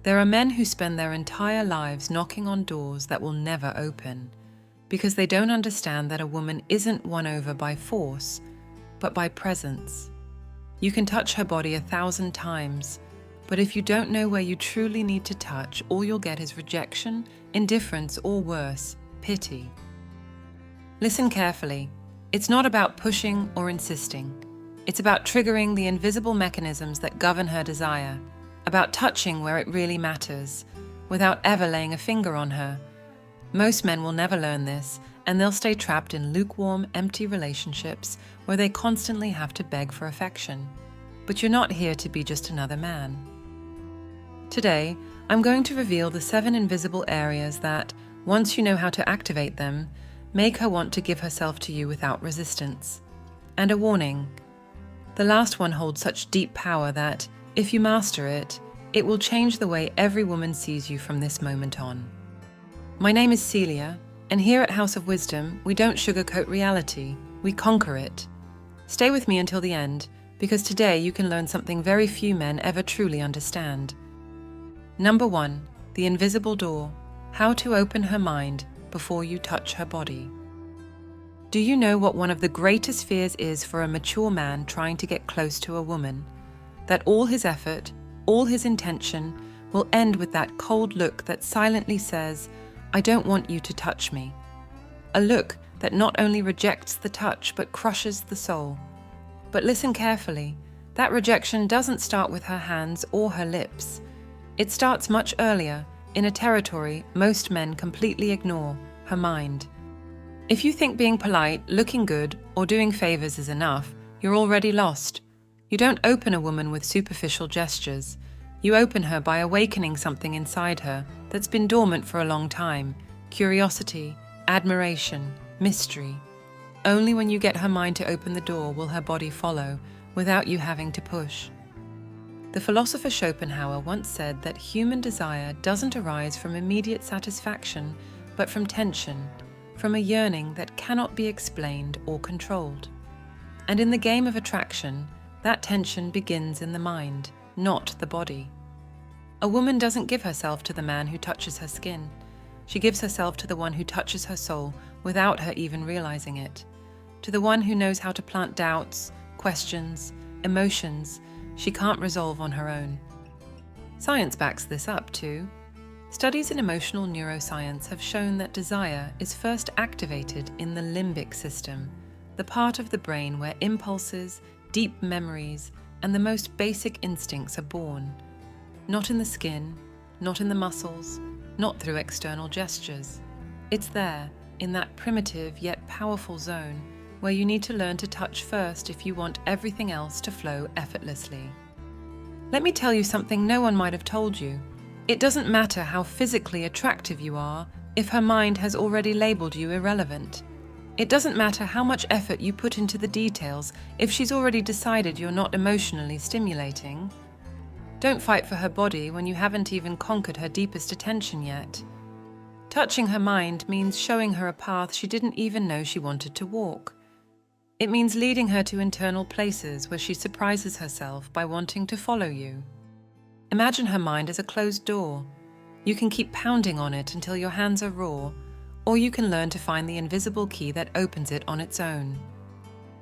There are men who spend their entire lives knocking on doors that will never open, because they don't understand that a woman isn't won over by force, but by presence. You can touch her body 1,000 times, but if you don't know where you truly need to touch, all you'll get is rejection, indifference, or worse, pity. Listen carefully. It's not about pushing or insisting. It's about triggering the invisible mechanisms that govern her desire, about touching where it really matters, without ever laying a finger on her. Most men will never learn this, and they'll stay trapped in lukewarm, empty relationships where they constantly have to beg for affection. But you're not here to be just another man. Today, I'm going to reveal the 7 invisible areas that, once you know how to activate them, make her want to give herself to you without resistance. And a warning. The last one holds such deep power that, if you master it, it will change the way every woman sees you from this moment on. My name is Celia, and here at House of Wisdom, we don't sugarcoat reality, we conquer it. Stay with me until the end, because today you can learn something very few men ever truly understand. Number 1, the invisible door, how to open her mind before you touch her body. Do you know what one of the greatest fears is for a mature man trying to get close to a woman? That all his effort, all his intention, will end with that cold look that silently says, "I don't want you to touch me." A look that not only rejects the touch but crushes the soul. But listen carefully, that rejection doesn't start with her hands or her lips. It starts much earlier, in a territory most men completely ignore, her mind. If you think being polite, looking good, or doing favors is enough, you're already lost. You don't open a woman with superficial gestures. You open her by awakening something inside her that's been dormant for a long time: curiosity, admiration, mystery. Only when you get her mind to open the door will her body follow, without you having to push. The philosopher Schopenhauer once said that human desire doesn't arise from immediate satisfaction, but from tension, from a yearning that cannot be explained or controlled. And in the game of attraction, that tension begins in the mind, not the body. A woman doesn't give herself to the man who touches her skin. She gives herself to the one who touches her soul without her even realizing it, to the one who knows how to plant doubts, questions, emotions she can't resolve on her own. Science backs this up too. Studies in emotional neuroscience have shown that desire is first activated in the limbic system, the part of the brain where impulses, deep memories, and the most basic instincts are born. Not in the skin, not in the muscles, not through external gestures. It's there, in that primitive yet powerful zone, where you need to learn to touch first if you want everything else to flow effortlessly. Let me tell you something no one might have told you. It doesn't matter how physically attractive you are if her mind has already labeled you irrelevant. It doesn't matter how much effort you put into the details if she's already decided you're not emotionally stimulating. Don't fight for her body when you haven't even conquered her deepest attention yet. Touching her mind means showing her a path she didn't even know she wanted to walk. It means leading her to internal places where she surprises herself by wanting to follow you. Imagine her mind as a closed door. You can keep pounding on it until your hands are raw, or you can learn to find the invisible key that opens it on its own.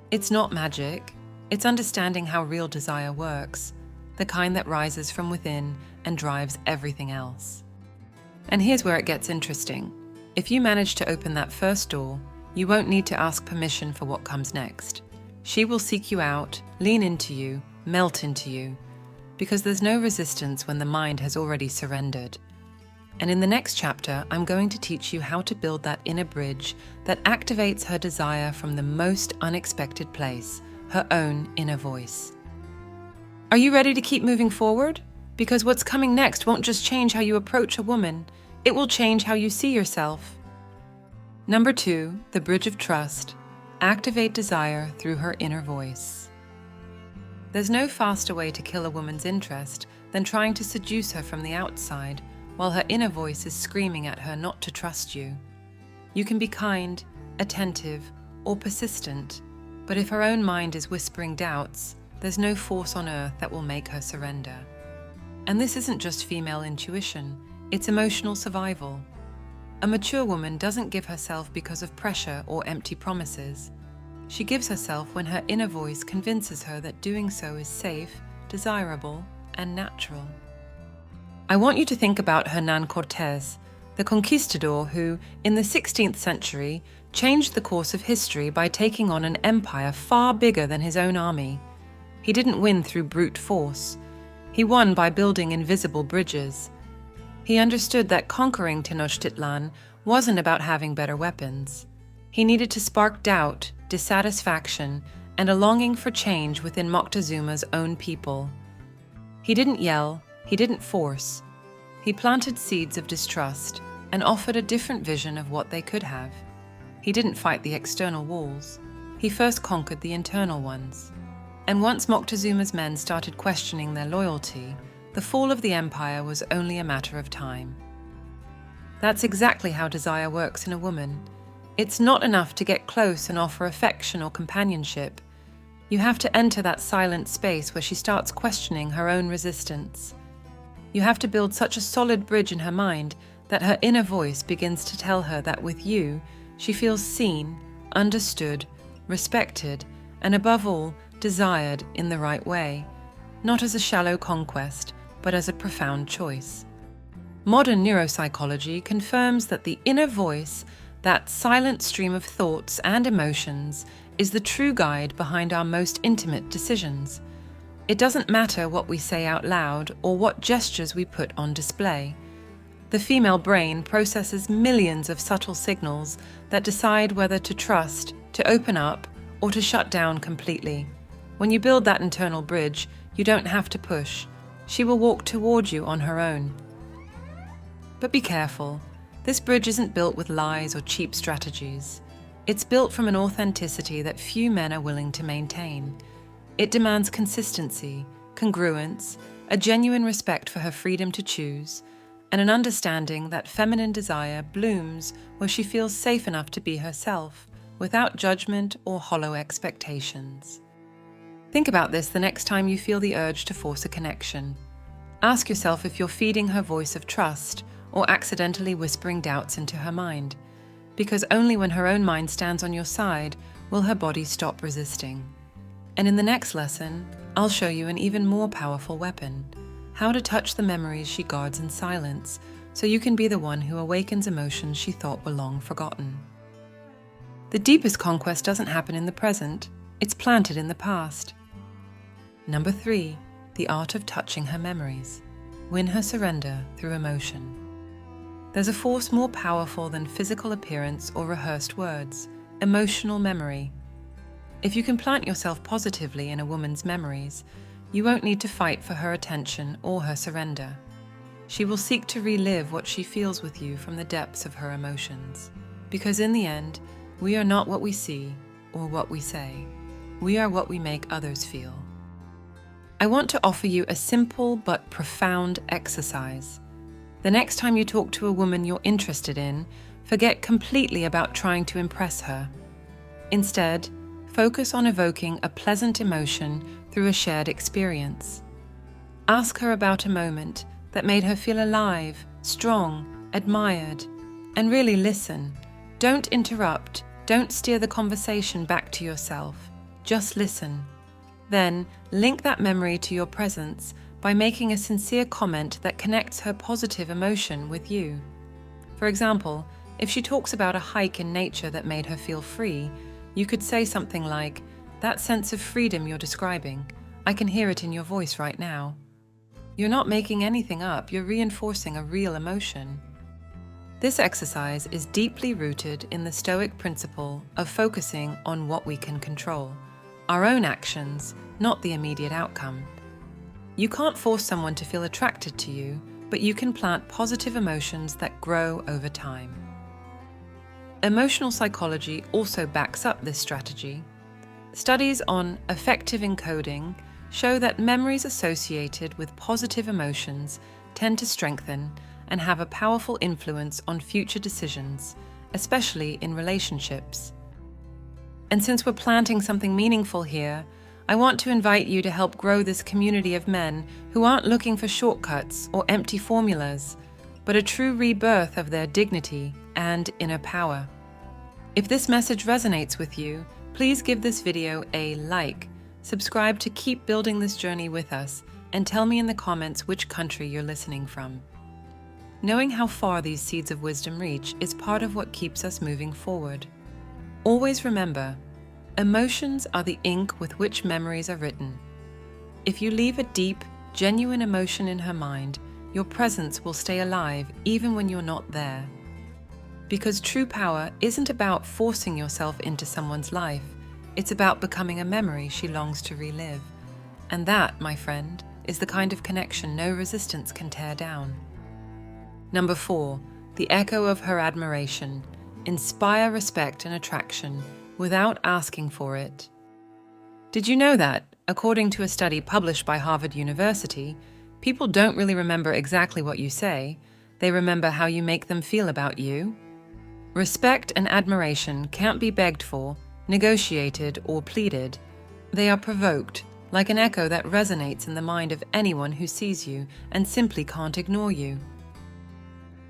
It's not magic, it's understanding how real desire works, the kind that rises from within and drives everything else. And here's where it gets interesting. If you manage to open that first door, you won't need to ask permission for what comes next. She will seek you out, lean into you, melt into you, because there's no resistance when the mind has already surrendered. And in the next chapter, I'm going to teach you how to build that inner bridge that activates her desire from the most unexpected place, her own inner voice. Are you ready to keep moving forward? Because what's coming next won't just change how you approach a woman, it will change how you see yourself. Number 2, the bridge of trust. Activate desire through her inner voice. There's no faster way to kill a woman's interest than trying to seduce her from the outside, while her inner voice is screaming at her not to trust you. You can be kind, attentive, or persistent, but if her own mind is whispering doubts, there's no force on earth that will make her surrender. And this isn't just female intuition, it's emotional survival. A mature woman doesn't give herself because of pressure or empty promises. She gives herself when her inner voice convinces her that doing so is safe, desirable, and natural. I want you to think about Hernán Cortés, the conquistador who, in the 16th century, changed the course of history by taking on an empire far bigger than his own army. He didn't win through brute force. He won by building invisible bridges. He understood that conquering Tenochtitlan wasn't about having better weapons. He needed to spark doubt, dissatisfaction, and a longing for change within Moctezuma's own people. He didn't yell, he didn't force. He planted seeds of distrust and offered a different vision of what they could have. He didn't fight the external walls. He first conquered the internal ones. And once Moctezuma's men started questioning their loyalty, the fall of the empire was only a matter of time. That's exactly how desire works in a woman. It's not enough to get close and offer affection or companionship. You have to enter that silent space where she starts questioning her own resistance. You have to build such a solid bridge in her mind that her inner voice begins to tell her that with you, she feels seen, understood, respected, and above all, desired in the right way, not as a shallow conquest, but as a profound choice. Modern neuropsychology confirms that the inner voice, that silent stream of thoughts and emotions, is the true guide behind our most intimate decisions. It doesn't matter what we say out loud or what gestures we put on display. The female brain processes millions of subtle signals that decide whether to trust, to open up, or to shut down completely. When you build that internal bridge, you don't have to push. She will walk toward you on her own. But be careful. This bridge isn't built with lies or cheap strategies. It's built from an authenticity that few men are willing to maintain. It demands consistency, congruence, a genuine respect for her freedom to choose, and an understanding that feminine desire blooms where she feels safe enough to be herself, without judgment or hollow expectations. Think about this the next time you feel the urge to force a connection. Ask yourself if you're feeding her voice of trust or accidentally whispering doubts into her mind, because only when her own mind stands on your side will her body stop resisting. And in the next lesson, I'll show you an even more powerful weapon, how to touch the memories she guards in silence, so you can be the one who awakens emotions she thought were long forgotten. The deepest conquest doesn't happen in the present, it's planted in the past. Number 3, the art of touching her memories. Win her surrender through emotion. There's a force more powerful than physical appearance or rehearsed words, emotional memory. If you can plant yourself positively in a woman's memories, you won't need to fight for her attention or her surrender. She will seek to relive what she feels with you from the depths of her emotions. Because in the end, we are not what we see or what we say. We are what we make others feel. I want to offer you a simple but profound exercise. The next time you talk to a woman you're interested in, forget completely about trying to impress her. Instead, focus on evoking a pleasant emotion through a shared experience. Ask her about a moment that made her feel alive, strong, admired, and really listen. Don't interrupt, don't steer the conversation back to yourself. Just listen. Then, link that memory to your presence by making a sincere comment that connects her positive emotion with you. For example, if she talks about a hike in nature that made her feel free, you could say something like, "That sense of freedom you're describing, I can hear it in your voice right now." You're not making anything up, you're reinforcing a real emotion. This exercise is deeply rooted in the Stoic principle of focusing on what we can control, our own actions, not the immediate outcome. You can't force someone to feel attracted to you, but you can plant positive emotions that grow over time. Emotional psychology also backs up this strategy. Studies on affective encoding show that memories associated with positive emotions tend to strengthen and have a powerful influence on future decisions, especially in relationships. And since we're planting something meaningful here, I want to invite you to help grow this community of men who aren't looking for shortcuts or empty formulas, but a true rebirth of their dignity and inner power. If this message resonates with you, please give this video a like, subscribe to keep building this journey with us, and tell me in the comments which country you're listening from. Knowing how far these seeds of wisdom reach is part of what keeps us moving forward. Always remember, emotions are the ink with which memories are written. If you leave a deep, genuine emotion in her mind, your presence will stay alive even when you're not there. Because true power isn't about forcing yourself into someone's life, it's about becoming a memory she longs to relive. And that, my friend, is the kind of connection no resistance can tear down. Number 4, the echo of her admiration. Inspire respect and attraction without asking for it. Did you know that, according to a study published by Harvard University, people don't really remember exactly what you say, they remember how you make them feel about you? Respect and admiration can't be begged for, negotiated, or pleaded. They are provoked, like an echo that resonates in the mind of anyone who sees you and simply can't ignore you.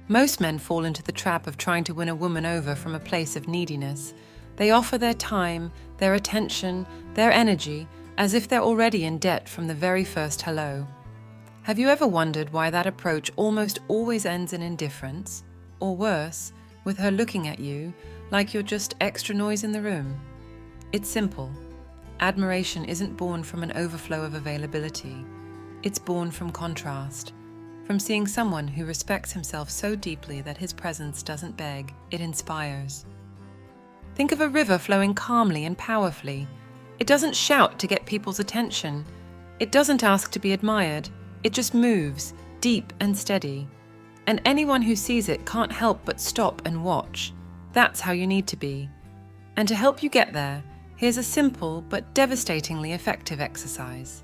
Most men fall into the trap of trying to win a woman over from a place of neediness. They offer their time, their attention, their energy, as if they're already in debt from the very first hello. Have you ever wondered why that approach almost always ends in indifference? Or worse, with her looking at you like you're just extra noise in the room? It's simple. Admiration isn't born from an overflow of availability. It's born from contrast. From seeing someone who respects himself so deeply that his presence doesn't beg, it inspires. Think of a river flowing calmly and powerfully. It doesn't shout to get people's attention. It doesn't ask to be admired. It just moves, deep and steady. And anyone who sees it can't help but stop and watch. That's how you need to be. And to help you get there, here's a simple but devastatingly effective exercise.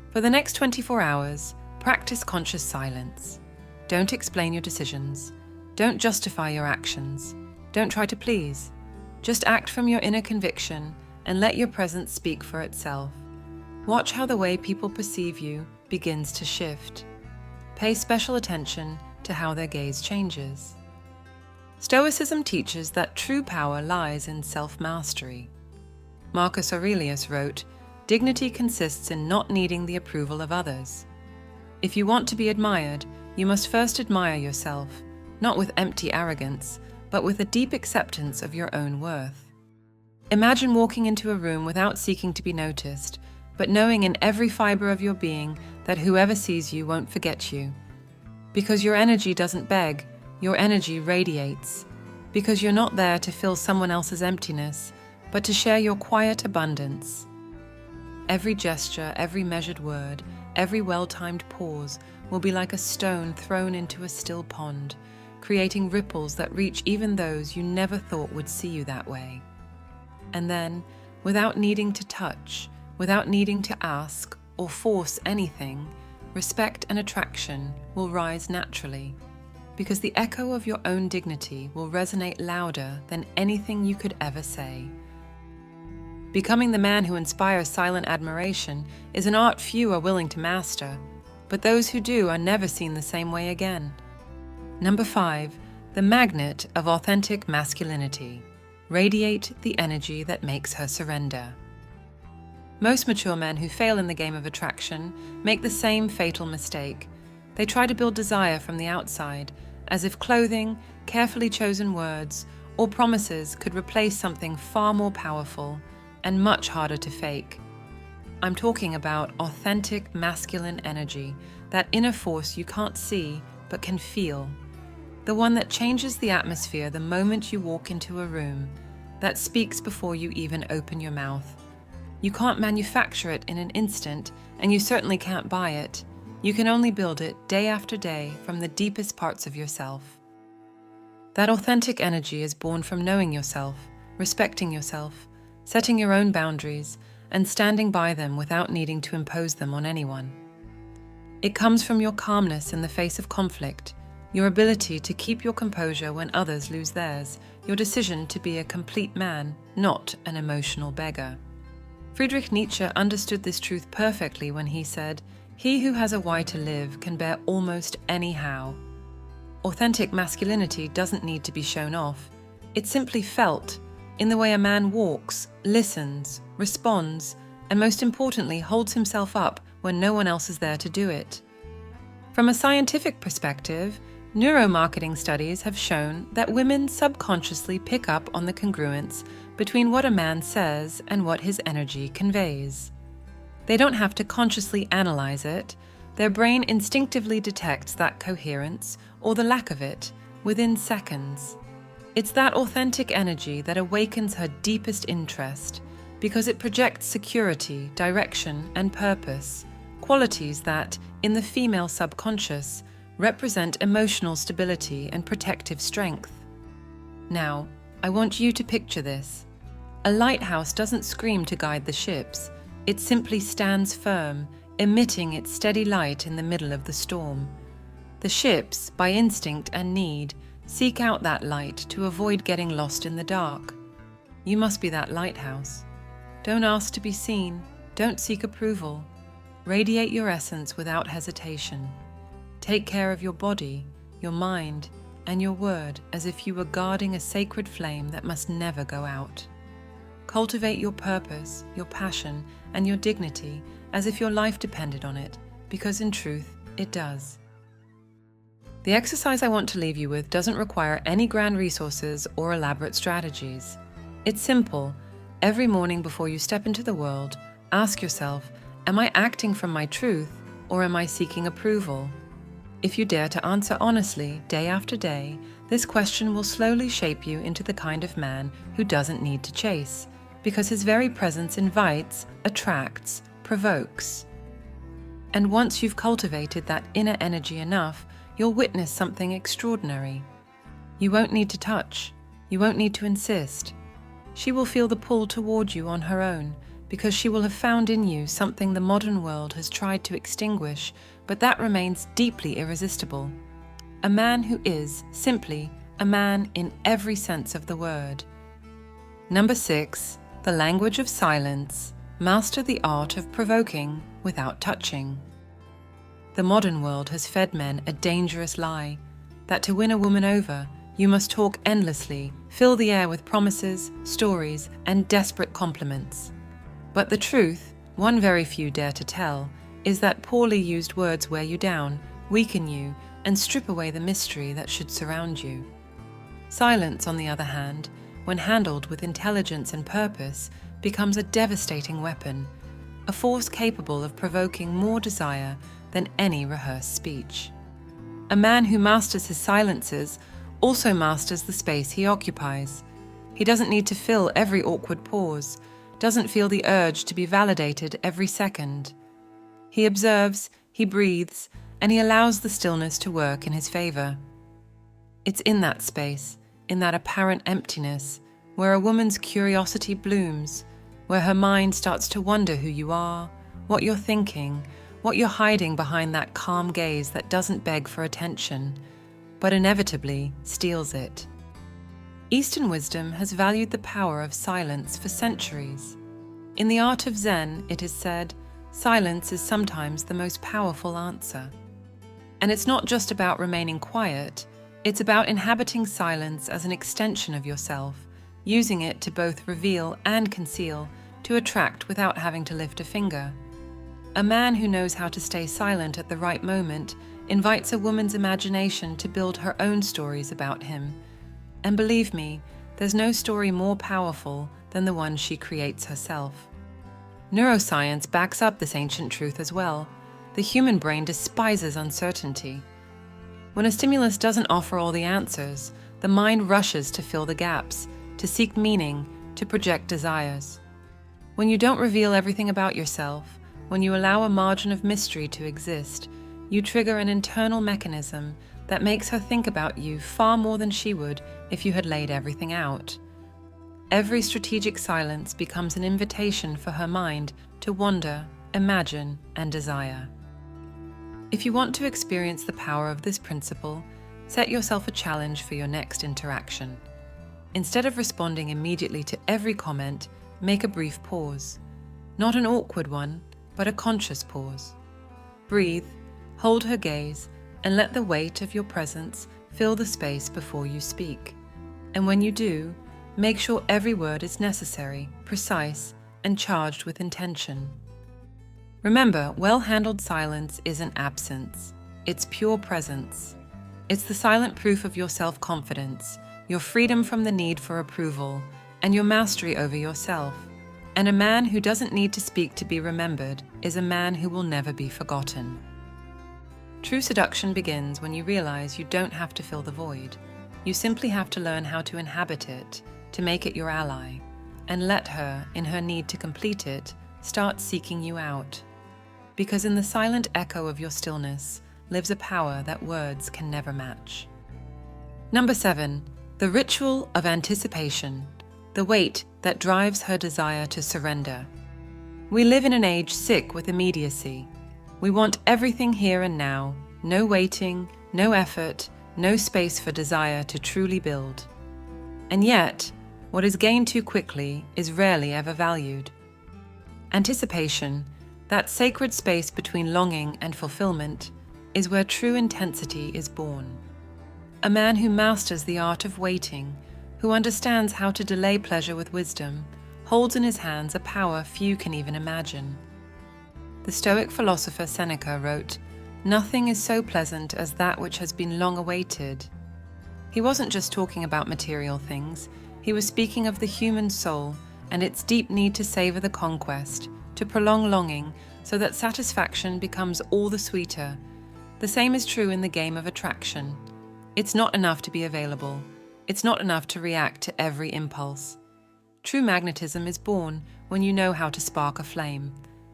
For the next 24 hours, practice conscious silence. Don't explain your decisions. Don't justify your actions. Don't try to please. Just act from your inner conviction and let your presence speak for itself. Watch how the way people perceive you begins to shift. Pay special attention to how their gaze changes. Stoicism teaches that true power lies in self-mastery. Marcus Aurelius wrote, "Dignity consists in not needing the approval of others." If you want to be admired, you must first admire yourself, not with empty arrogance, but with a deep acceptance of your own worth. Imagine walking into a room without seeking to be noticed, but knowing in every fiber of your being that whoever sees you won't forget you. Because your energy doesn't beg, your energy radiates. Because you're not there to fill someone else's emptiness, but to share your quiet abundance. Every gesture, every measured word, every well-timed pause will be like a stone thrown into a still pond, creating ripples that reach even those you never thought would see you that way. And then, without needing to touch, without needing to ask or force anything, respect and attraction will rise naturally, because the echo of your own dignity will resonate louder than anything you could ever say. Becoming the man who inspires silent admiration is an art few are willing to master, but those who do are never seen the same way again. Number 5, the magnet of authentic masculinity. Radiate the energy that makes her surrender. Most mature men who fail in the game of attraction make the same fatal mistake. They try to build desire from the outside, as if clothing, carefully chosen words, or promises could replace something far more powerful and much harder to fake. I'm talking about authentic masculine energy, that inner force you can't see but can feel. The one that changes the atmosphere the moment you walk into a room, that speaks before you even open your mouth. You can't manufacture it in an instant, and you certainly can't buy it. You can only build it day after day from the deepest parts of yourself. That authentic energy is born from knowing yourself, respecting yourself, setting your own boundaries, and standing by them without needing to impose them on anyone. It comes from your calmness in the face of conflict, your ability to keep your composure when others lose theirs, your decision to be a complete man, not an emotional beggar. Friedrich Nietzsche understood this truth perfectly when he said, "He who has a why to live can bear almost any how." Authentic masculinity doesn't need to be shown off. It's simply felt in the way a man walks, listens, responds, and most importantly, holds himself up when no one else is there to do it. From a scientific perspective, neuromarketing studies have shown that women subconsciously pick up on the congruence between what a man says and what his energy conveys. They don't have to consciously analyze it. Their brain instinctively detects that coherence, or the lack of it, within seconds. It's that authentic energy that awakens her deepest interest, because it projects security, direction, and purpose, qualities that, in the female subconscious, represent emotional stability and protective strength. Now, I want you to picture this. A lighthouse doesn't scream to guide the ships. It simply stands firm, emitting its steady light in the middle of the storm. The ships, by instinct and need, seek out that light to avoid getting lost in the dark. You must be that lighthouse. Don't ask to be seen. Don't seek approval. Radiate your essence without hesitation. Take care of your body, your mind, and your word as if you were guarding a sacred flame that must never go out. Cultivate your purpose, your passion, and your dignity as if your life depended on it, because in truth, it does. The exercise I want to leave you with doesn't require any grand resources or elaborate strategies. It's simple. Every morning before you step into the world, ask yourself, am I acting from my truth, or am I seeking approval? If you dare to answer honestly, day after day, this question will slowly shape you into the kind of man who doesn't need to chase, because his very presence invites, attracts, provokes. And once you've cultivated that inner energy enough, you'll witness something extraordinary. You won't need to touch. You won't need to insist. She will feel the pull toward you on her own, because she will have found in you something the modern world has tried to extinguish, but that remains deeply irresistible. A man who is, simply, a man in every sense of the word. Number 6, the language of silence. Master the art of provoking without touching. The modern world has fed men a dangerous lie, that to win a woman over, you must talk endlessly, fill the air with promises, stories, and desperate compliments. But the truth, one very few dare to tell, is that poorly used words wear you down, weaken you, and strip away the mystery that should surround you. Silence, on the other hand, when handled with intelligence and purpose, becomes a devastating weapon, a force capable of provoking more desire than any rehearsed speech. A man who masters his silences also masters the space he occupies. He doesn't need to fill every awkward pause, doesn't feel the urge to be validated every second. He observes, he breathes, and he allows the stillness to work in his favor. It's in that space, in that apparent emptiness, where a woman's curiosity blooms, where her mind starts to wonder who you are, what you're thinking, what you're hiding behind that calm gaze that doesn't beg for attention, but inevitably steals it. Eastern wisdom has valued the power of silence for centuries. In the art of Zen, it is said, silence is sometimes the most powerful answer. And it's not just about remaining quiet, it's about inhabiting silence as an extension of yourself, using it to both reveal and conceal, to attract without having to lift a finger. A man who knows how to stay silent at the right moment invites a woman's imagination to build her own stories about him. And believe me, there's no story more powerful than the one she creates herself. Neuroscience backs up this ancient truth as well. The human brain despises uncertainty. When a stimulus doesn't offer all the answers, the mind rushes to fill the gaps, to seek meaning, to project desires. When you don't reveal everything about yourself, when you allow a margin of mystery to exist, you trigger an internal mechanism that makes her think about you far more than she would if you had laid everything out. Every strategic silence becomes an invitation for her mind to wonder, imagine, and desire. If you want to experience the power of this principle, set yourself a challenge for your next interaction. Instead of responding immediately to every comment, make a brief pause. Not an awkward one, but a conscious pause. Breathe, hold her gaze, and let the weight of your presence fill the space before you speak. And when you do, make sure every word is necessary, precise, and charged with intention. Remember, well-handled silence isn't absence. It's pure presence. It's the silent proof of your self-confidence, your freedom from the need for approval, and your mastery over yourself. And a man who doesn't need to speak to be remembered is a man who will never be forgotten. True seduction begins when you realize you don't have to fill the void. You simply have to learn how to inhabit it, to make it your ally, and let her, in her need to complete it, start seeking you out. Because in the silent echo of your stillness lives a power that words can never match. Number 7, the ritual of anticipation, the weight that drives her desire to surrender. We live in an age sick with immediacy. We want everything here and now, no waiting, no effort, no space for desire to truly build. And yet, what is gained too quickly is rarely ever valued. Anticipation, that sacred space between longing and fulfillment, is where true intensity is born. A man who masters the art of waiting, who understands how to delay pleasure with wisdom, holds in his hands a power few can even imagine. The Stoic philosopher Seneca wrote, "Nothing is so pleasant as that which has been long awaited." He wasn't just talking about material things, he was speaking of the human soul and its deep need to savor the conquest, to prolong longing so that satisfaction becomes all the sweeter. The same is true in the game of attraction. It's not enough to be available. It's not enough to react to every impulse. True magnetism is born when you know how to spark a flame,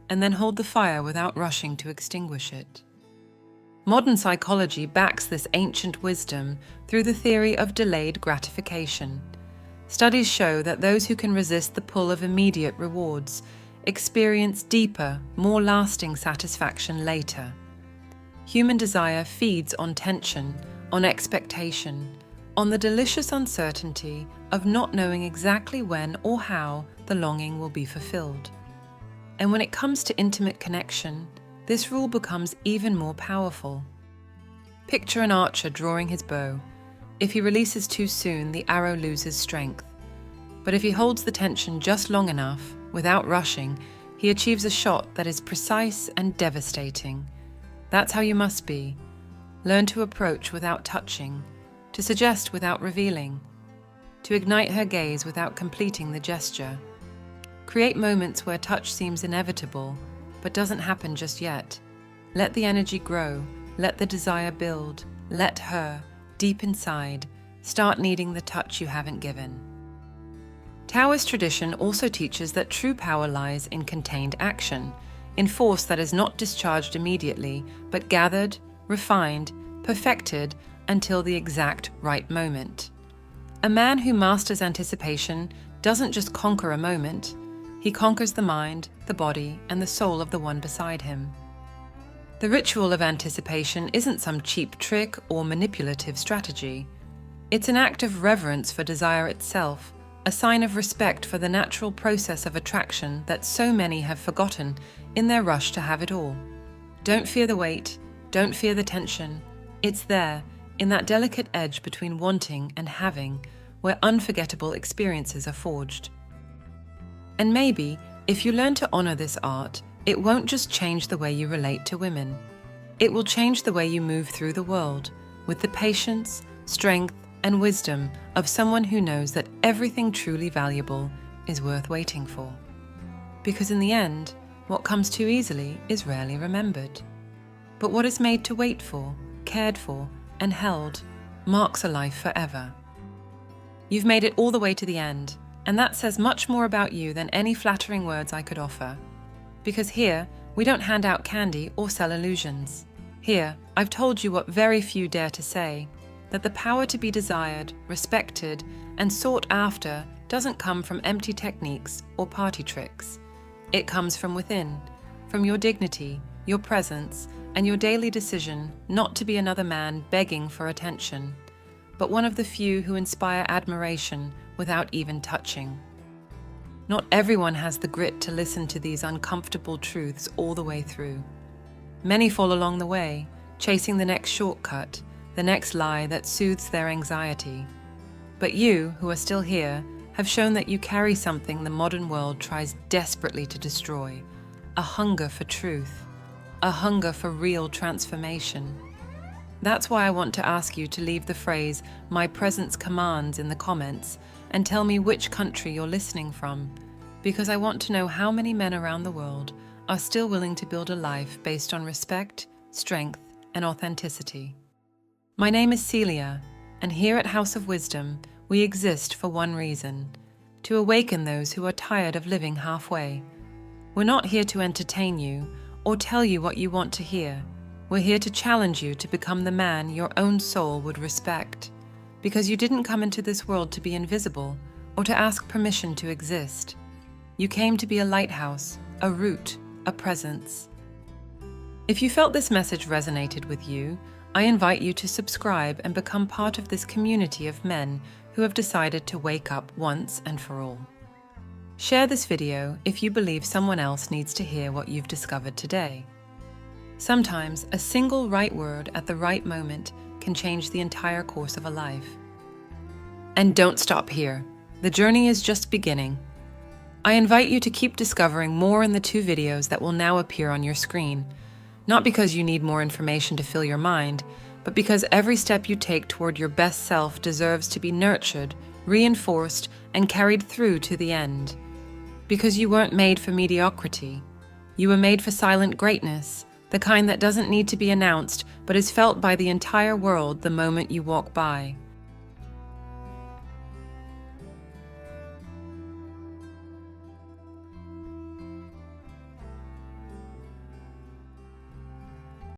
and then hold the fire without rushing to extinguish it. Modern psychology backs this ancient wisdom through the theory of delayed gratification. Studies show that those who can resist the pull of immediate rewards experience deeper, more lasting satisfaction later. Human desire feeds on tension, on expectation, on the delicious uncertainty of not knowing exactly when or how the longing will be fulfilled. And when it comes to intimate connection, this rule becomes even more powerful. Picture an archer drawing his bow. If he releases too soon, the arrow loses strength. But if he holds the tension just long enough, without rushing, he achieves a shot that is precise and devastating. That's how you must be. Learn to approach without touching, to suggest without revealing, to ignite her gaze without completing the gesture. Create moments where touch seems inevitable, but doesn't happen just yet. Let the energy grow, let the desire build, let her, deep inside, start needing the touch you haven't given. Taoist tradition also teaches that true power lies in contained action, in force that is not discharged immediately, but gathered, refined, perfected until the exact right moment. A man who masters anticipation doesn't just conquer a moment, he conquers the mind, the body, and the soul of the one beside him. The ritual of anticipation isn't some cheap trick or manipulative strategy. It's an act of reverence for desire itself, a sign of respect for the natural process of attraction that so many have forgotten in their rush to have it all. Don't fear the wait, don't fear the tension. It's there, in that delicate edge between wanting and having, where unforgettable experiences are forged. And maybe, if you learn to honor this art, it won't just change the way you relate to women. It will change the way you move through the world, with the patience, strength, and wisdom of someone who knows that everything truly valuable is worth waiting for. Because in the end, what comes too easily is rarely remembered. But what is made to wait for, cared for, and held marks a life forever. You've made it all the way to the end, and that says much more about you than any flattering words I could offer. Because here, we don't hand out candy or sell illusions. Here, I've told you what very few dare to say, that the power to be desired, respected, and sought after doesn't come from empty techniques or party tricks. It comes from within, from your dignity, your presence, and your daily decision not to be another man begging for attention, but one of the few who inspire admiration without even touching. Not everyone has the grit to listen to these uncomfortable truths all the way through. Many fall along the way, chasing the next shortcut, the next lie that soothes their anxiety. But you, who are still here, have shown that you carry something the modern world tries desperately to destroy: a hunger for truth, a hunger for real transformation. That's why I want to ask you to leave the phrase "my presence commands" in the comments and tell me which country you're listening from, because I want to know how many men around the world are still willing to build a life based on respect, strength, and authenticity. My name is Celia, and here at House of Wisdom, we exist for one reason: to awaken those who are tired of living halfway. We're not here to entertain you or tell you what you want to hear. We're here to challenge you to become the man your own soul would respect, because you didn't come into this world to be invisible or to ask permission to exist. You came to be a lighthouse, a root, a presence. If you felt this message resonated with you, I invite you to subscribe and become part of this community of men who have decided to wake up once and for all. Share this video if you believe someone else needs to hear what you've discovered today. Sometimes a single right word at the right moment can change the entire course of a life. And don't stop here. The journey is just beginning. I invite you to keep discovering more in the 2 videos that will now appear on your screen, not because you need more information to fill your mind, but because every step you take toward your best self deserves to be nurtured, reinforced, and carried through to the end. Because you weren't made for mediocrity. You were made for silent greatness, the kind that doesn't need to be announced, but is felt by the entire world the moment you walk by.